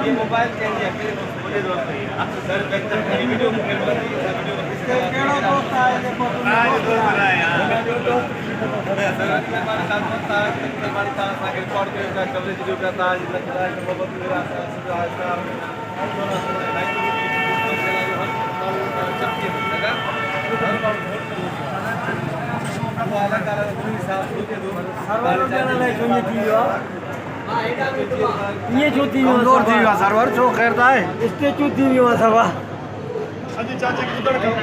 ये mobile change है मुझे दोस्त है सर वीडियो इसके केड़ो दोस्त आए देखो दोस्त आया सर हमारे साथ था हमारे साथ आगे रिकॉर्ड का कवरेज जो करता है लगता है बहुत मेरा आज का ये जो थी कमजोर थी सर्वर जो खैरता है इसके जो थी वहां सर्वर अजी चाचा की उधर का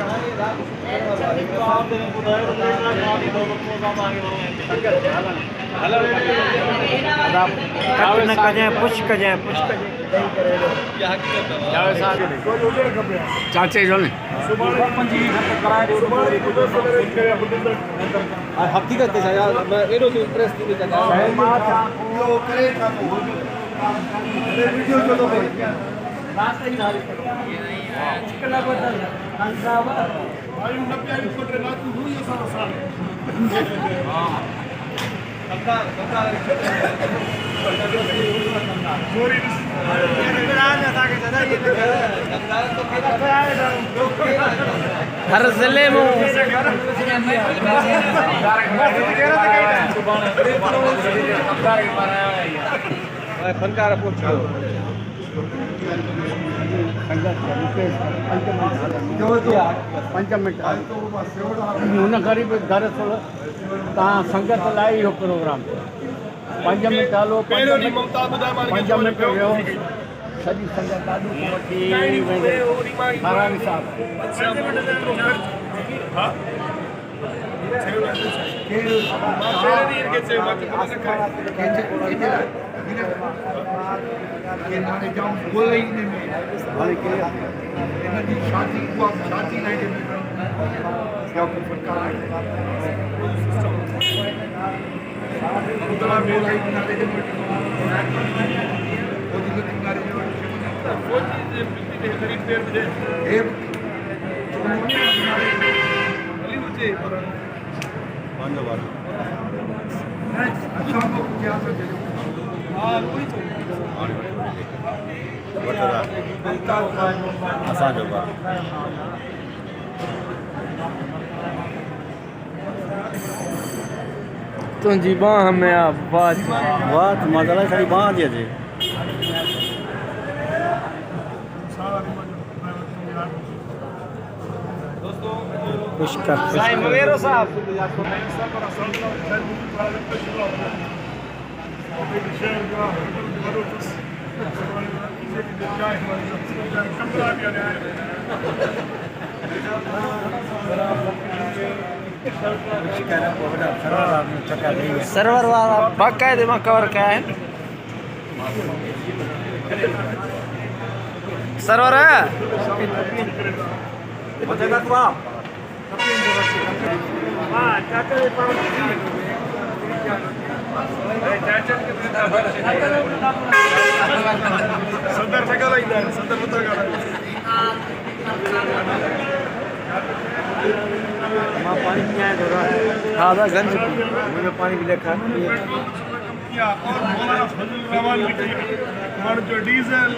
न कजे पुश कजे चाचे जो ने हकीकत है यार मैं एरो से इंटरेस्ट थी जगह यो करे था वीडियो जो तो रास्ते ही नारी चिकना बदल अंसावा आयु नब्बे आयु कोटे रात हुई ये सारा साल हां कब्जा सॉरी हर जिले में फनकार पूछो पंज मिनट हुन ग़रीब घर तव्हां संगत लाइ इहो प्रोग्राम 5 मिनट हलो 5 मिनट वियो सॼी संगत ॾाढो वठी वेंदे नारायण साहब तुझी बाह में आ बात मज़ा खड़ी बाह दी अचे पुष्कर साईं मवेरो साहब सर्वर वाला बाकायदे में कवर क्या है सर्वर है संदर जगह इधर संदर उधर का पानी नहीं आया थोड़ा हाँ गंज मुझे पानी भी देखा और जो डीजल